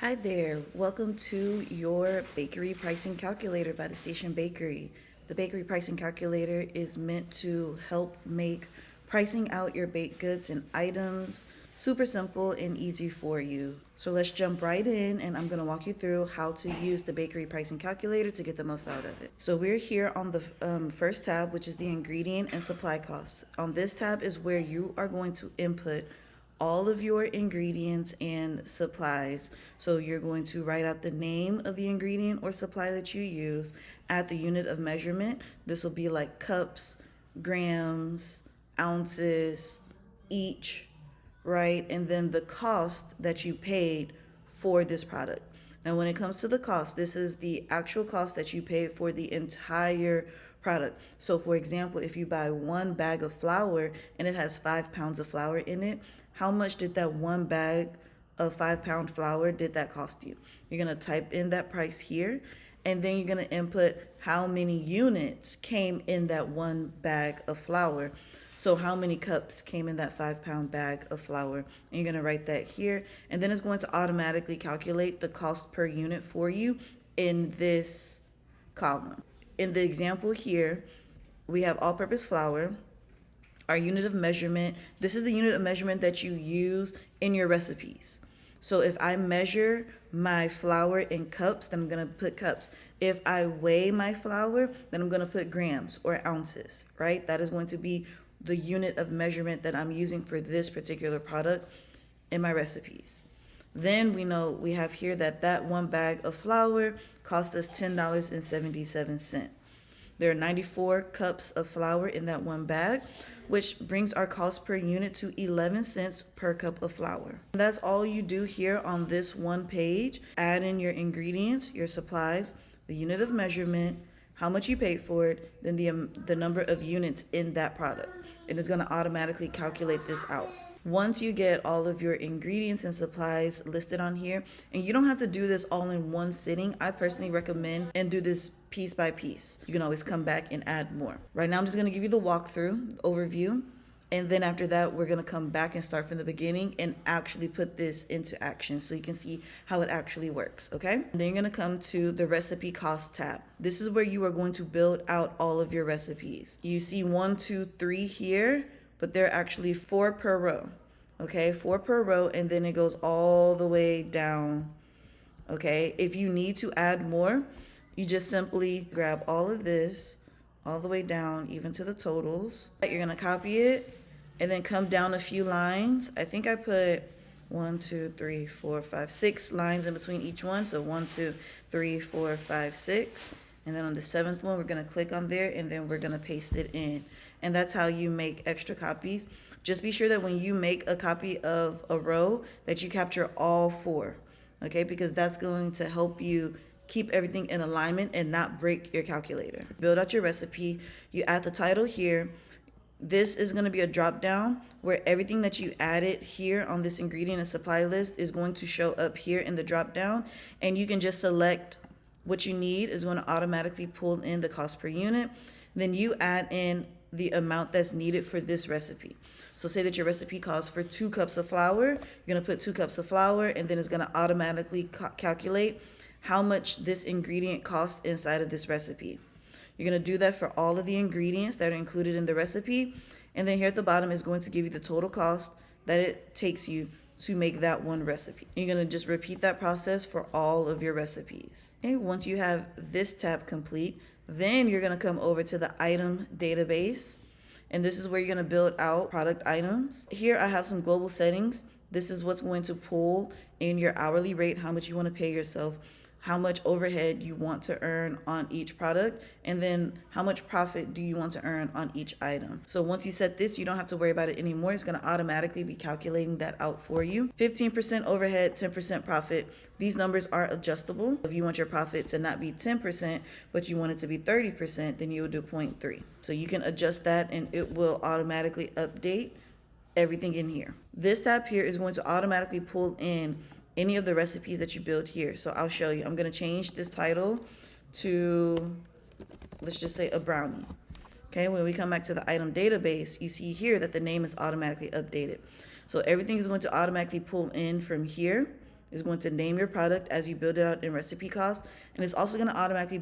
Hi there, welcome to your bakery pricing calculator by the Station Bakery. The bakery pricing calculator is meant to help make pricing out your baked goods and items super simple and easy for you. So let's jump right in, and I'm going to walk you through how to use the bakery pricing calculator to get the most out of it. So we're here on the first tab, which is the ingredient and supply costs. On this tab is where you are going to input all of your ingredients and supplies. So you're going to write out the name of the ingredient or supply that you use, add the unit of measurement. This will be like cups, grams, ounces each, right? And then the cost that you paid for this product. Now, when it comes to the cost, this is the actual cost that you paid for the entire product. So, for example, if you buy one bag of flour and it has 5 pounds of flour in it, how much did that one bag of 5 pound flour did that cost you? You're gonna type in that price here, and then you're gonna input how many units came in that one bag of flour. So how many cups came in that 5 pound bag of flour? And you're gonna write that here, and then it's going to automatically calculate the cost per unit for you in this column. In the example here, we have all-purpose flour. Our unit of measurement, this is the unit of measurement that you use in your recipes. So if I measure my flour in cups, then I'm gonna put cups. If I weigh my flour, then I'm gonna put grams or ounces, right? That is going to be the unit of measurement that I'm using for this particular product in my recipes. Then we know we have here that one bag of flour cost us $10.77. There are 94 cups of flour in that one bag, which brings our cost per unit to 11 cents per cup of flour. That's all you do here on this one page. Add in your ingredients, your supplies, the unit of measurement, how much you paid for it, then the number of units in that product. It is going to automatically calculate this out. Once you get all of your ingredients and supplies listed on here, and you don't have to do this all in one sitting, I personally recommend and do this piece by piece. You can always come back and add more. Right now I'm just going to give you the walkthrough, overview, and then after that we're going to come back and start from the beginning and actually put this into action so you can see how it actually works, okay? And then you're going to come to the recipe cost tab. This is where you are going to build out all of your recipes. You see 1, 2, 3 here, but there are actually 4 per row, okay? 4 per row, and then it goes all the way down, okay? If you need to add more, you just simply grab all of this all the way down, even to the totals. You're gonna copy it and then come down a few lines. I think I put 1, 2, 3, 4, 5, 6 lines in between each one. So 1, 2, 3, 4, 5, 6. And then on the 7th one, we're gonna click on there and then we're gonna paste it in. And that's how you make extra copies. Just be sure that when you make a copy of a row that you capture all 4, okay? Because that's going to help you keep everything in alignment and not break your calculator. Build out your recipe. You add the title here. This is going to be a drop down where everything that you added here on this ingredient and supply list is going to show up here in the drop down, and you can just select what you need. Is going to automatically pull in the cost per unit. Then you add in the amount that's needed for this recipe. So say that your recipe calls for 2 cups of flour. You're going to put 2 cups of flour, and then it's going to automatically calculate how much this ingredient costs inside of this recipe. You're going to do that for all of the ingredients that are included in the recipe. And then here at the bottom is going to give you the total cost that it takes you to make that one recipe. You're going to just repeat that process for all of your recipes. Okay, once you have this tab complete, then you're going to come over to the item database. And this is where you're going to build out product items. Here I have some global settings. This is what's going to pull in your hourly rate, how much you want to pay yourself, how much overhead you want to earn on each product, and then how much profit do you want to earn on each item. So once you set this, you don't have to worry about it anymore. It's going to automatically be calculating that out for you. 15% overhead, 10% profit. These numbers are adjustable. If you want your profit to not be 10%, but you want it to be 30%, then you will do 0.3. So you can adjust that and it will automatically update everything in here. This tab here is going to automatically pull in any of the recipes that you build here. So I'll show you. I'm going to change this title to, let's just say, a brownie. Okay, when we come back to the item database, you see here that the name is automatically updated. So everything is going to automatically pull in from here It's going to name your product as you build it out in recipe cost, and it's also going to automatically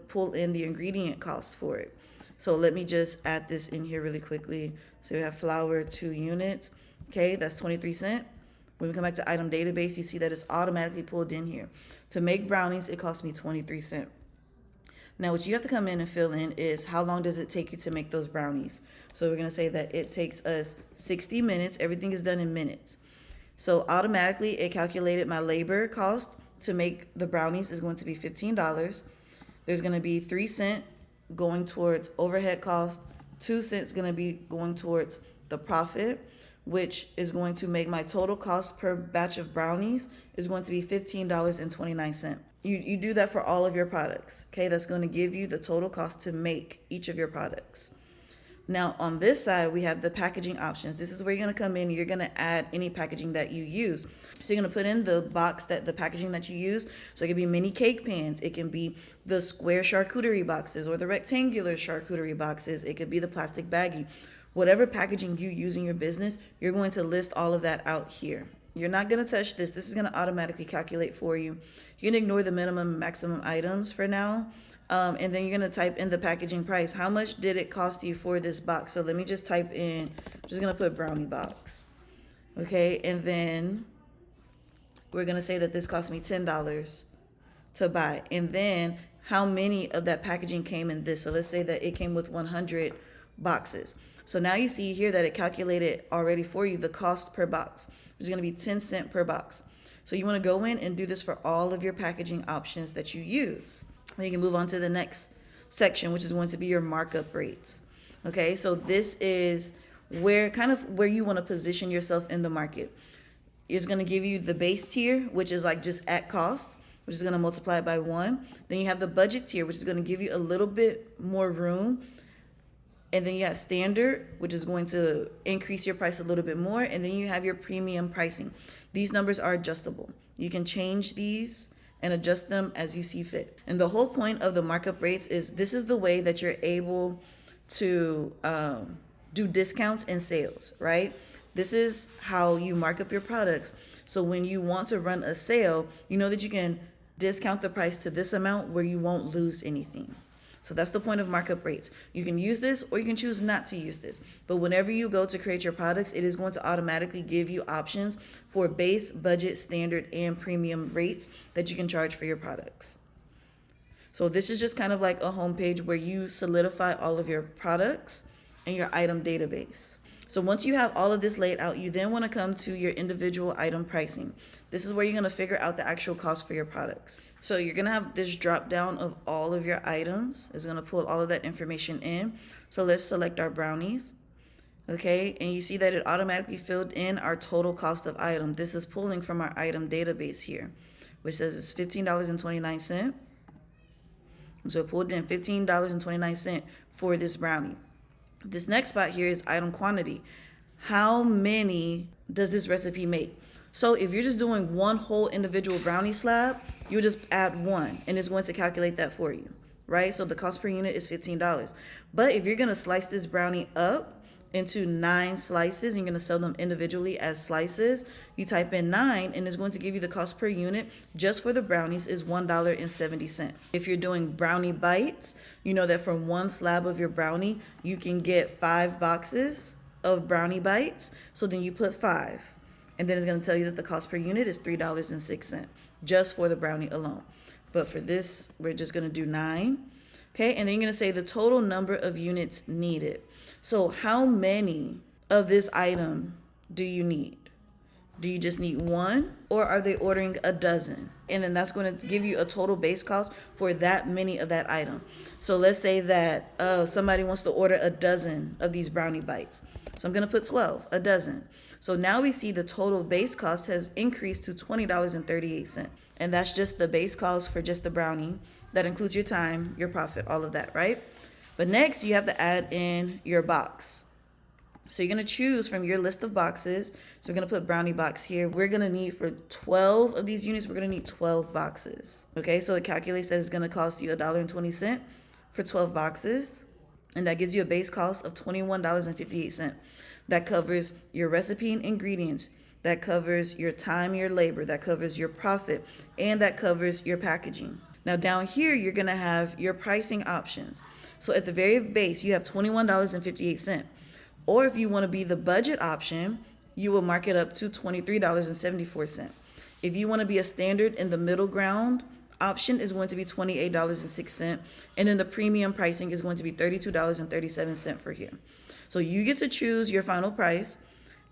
pull in the ingredient cost for it. So let me just add this in here really quickly. So we have flour 2 units. Okay, that's 23 cents. When we come back to item database, you see that it's automatically pulled in here. To make brownies, it cost me 23 cents. Now, what you have to come in and fill in is how long does it take you to make those brownies? So we're going to say that it takes us 60 minutes. Everything is done in minutes. So automatically, it calculated my labor cost to make the brownies is going to be $15. There's going to be 3 cents going towards overhead cost, 2 cents going to be going towards the profit, which is going to make my total cost per batch of brownies is going to be $15.29. You do that for all of your products, okay? That's going to give you the total cost to make each of your products. Now, on this side, we have the packaging options. This is where you're going to come in. You're going to add any packaging that you use. So you're going to put in the packaging that you use. So it can be mini cake pans. It can be the square charcuterie boxes or the rectangular charcuterie boxes. It could be the plastic baggie. Whatever packaging you use in your business, you're going to list all of that out here. You're not going to touch this. This is going to automatically calculate for you. You can ignore the minimum and maximum items for now. And then you're going to type in the packaging price. How much did it cost you for this box? So let me just type in, I'm just going to put brownie box. Okay, and then we're going to say that this cost me $10 to buy. And then how many of that packaging came in this? So let's say that it came with 100 boxes. So now you see here that it calculated already for you the cost per box. It's going to be 10 cents per box. So you want to go in and do this for all of your packaging options that you use. Then you can move on to the next section, which is going to be your markup rates. Okay, so this is where you want to position yourself in the market. It's going to give you the base tier, which is like just at cost, which is going to multiply it by 1. Then you have the budget tier, which is going to give you a little bit more room. And then you have standard, which is going to increase your price a little bit more. And then you have your premium pricing. These numbers are adjustable. You can change these and adjust them as you see fit. And the whole point of the markup rates is this is the way that you're able to do discounts and sales, right? This is how you mark up your products. So when you want to run a sale, you know that you can discount the price to this amount where you won't lose anything. So that's the point of markup rates. You can use this or you can choose not to use this. But whenever you go to create your products, it is going to automatically give you options for base, budget, standard, and premium rates that you can charge for your products. So this is just kind of like a homepage where you solidify all of your products and your item database. So once you have all of this laid out, you then want to come to your individual item pricing. This is where you're going to figure out the actual cost for your products. So you're going to have this drop down of all of your items. It's going to pull all of that information in. So let's select our brownies. Okay, and you see that it automatically filled in our total cost of item. This is pulling from our item database here, which says it's $15.29. So it pulled in $15.29 for this brownie. This next spot here is item quantity. How many does this recipe make? So if you're just doing one whole individual brownie slab, you just add one and it's going to calculate that for you, right? So the cost per unit is $15. But if you're going to slice this brownie up into 9 slices, you're going to sell them individually as slices, you type in 9 and it's going to give you the cost per unit just for the brownies is $1.70. If you're doing brownie bites, you know that from one slab of your brownie, you can get 5 boxes of brownie bites. So then you put 5 and then it's going to tell you that the cost per unit is $3.06 just for the brownie alone. But for this, we're just going to do 9. Okay, and then you're going to say the total number of units needed. So how many of this item do you need? Do you just need one or are they ordering a dozen? And then that's going to give you a total base cost for that many of that item. So let's say that somebody wants to order a dozen of these brownie bites. So I'm going to put 12, a dozen. So now we see the total base cost has increased to $20.38. And that's just the base cost for just the brownie. That includes your time, your profit, all of that, right? But next, you have to add in your box. So you're going to choose from your list of boxes. So we're going to put brownie box here. We're going to need for 12 of these units, we're going to need 12 boxes. Okay, so it calculates that it's going to cost you $1.20 for 12 boxes. And that gives you a base cost of $21.58. That covers your recipe and ingredients, that covers your time, your labor, that covers your profit, and that covers your packaging. Now down here, you're gonna have your pricing options. So at the very base, you have $21.58. Or if you wanna be the budget option, you will mark it up to $23.74. If you wanna be a standard in the middle ground, option is going to be $28.06, and then the premium pricing is going to be $32.37 for here. So you get to choose your final price,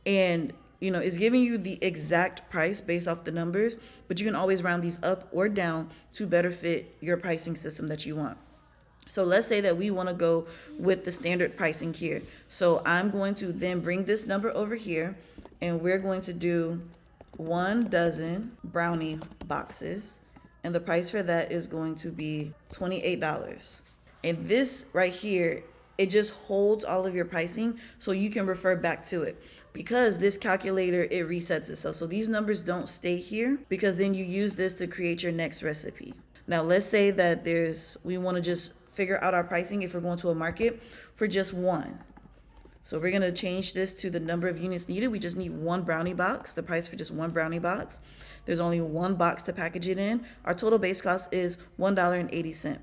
and it's giving you the exact price based off the numbers, but you can always round these up or down to better fit your pricing system that you want. So let's say that we want to go with the standard pricing here. So I'm going to then bring this number over here, and we're going to do 1 dozen brownie boxes, and the price for that is going to be $28. And this right here, it just holds all of your pricing so you can refer back to it. Because this calculator, it resets itself. So these numbers don't stay here, because then you use this to create your next recipe. Now let's say that we want to just figure out our pricing if we're going to a market for just one. So we're going to change this to the number of units needed. We just need one brownie box, the price for just one brownie box. There's only one box to package it in. Our total base cost is $1.80.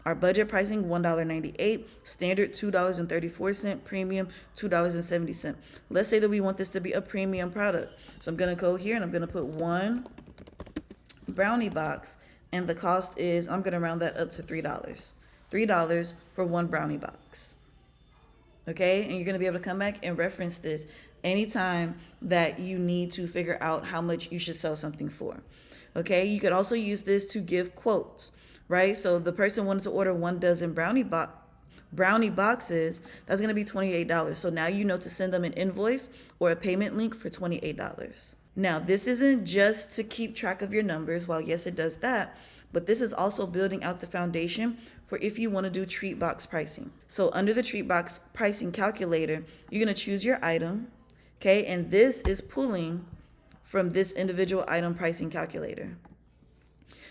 Our budget pricing, $1.98, standard $2.34, premium $2.70. Let's say that we want this to be a premium product. So I'm gonna go here and I'm gonna put one brownie box, and the cost is, I'm gonna round that up to $3. $3 for one brownie box. Okay, and you're gonna be able to come back and reference this anytime that you need to figure out how much you should sell something for. Okay, you could also use this to give quotes, right? So the person wanted to order 1 dozen brownie boxes, that's gonna be $28. So now you know to send them an invoice or a payment link for $28. Now, this isn't just to keep track of your numbers. While yes, it does that, but this is also building out the foundation for if you want to do treat box pricing. So under the treat box pricing calculator, you're going to choose your item, okay? And this is pulling from this individual item pricing calculator.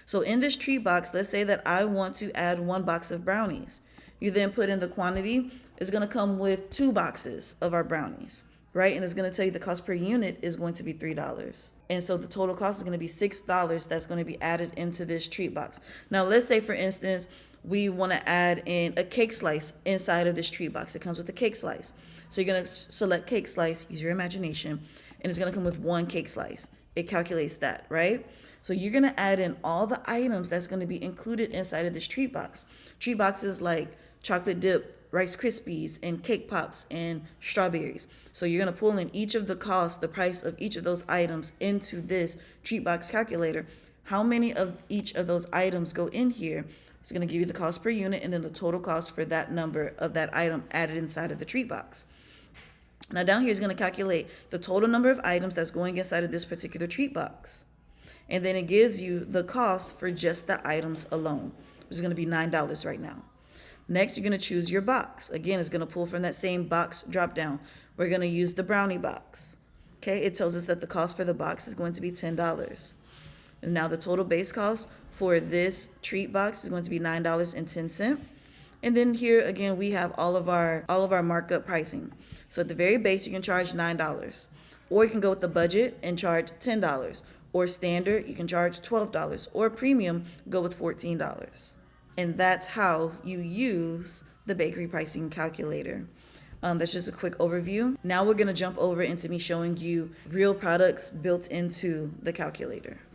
So in this treat box, let's say that I want to add 1 box of brownies. You then put in the quantity. It's going to come with 2 boxes of our brownies, right? And it's going to tell you the cost per unit is going to be $3. And so the total cost is going to be $6 that's going to be added into this treat box. Now, let's say, for instance, we want to add in a cake slice inside of this treat box. It comes with a cake slice. So you're going to select cake slice, use your imagination, and it's going to come with 1 cake slice. It calculates that, right? So you're going to add in all the items that's going to be included inside of this treat box. Treat boxes like chocolate dip, Rice Krispies, and cake pops, and strawberries. So you're going to pull in each of the costs, the price of each of those items into this treat box calculator. How many of each of those items go in here? It's going to give you the cost per unit and then the total cost for that number of that item added inside of the treat box. Now down here is going to calculate the total number of items that's going inside of this particular treat box. And then it gives you the cost for just the items alone, which is going to be $9 right now. Next, you're going to choose your box. Again, it's going to pull from that same box drop down. We're going to use the brownie box. Okay, it tells us that the cost for the box is going to be $10. And now the total base cost for this treat box is going to be $9.10. And then here again, we have all of our markup pricing. So at the very base, you can charge $9, or you can go with the budget and charge $10, or standard, you can charge $12, or premium, go with $14. And that's how you use the bakery pricing calculator. That's just a quick overview. Now we're gonna jump over into me showing you real products built into the calculator.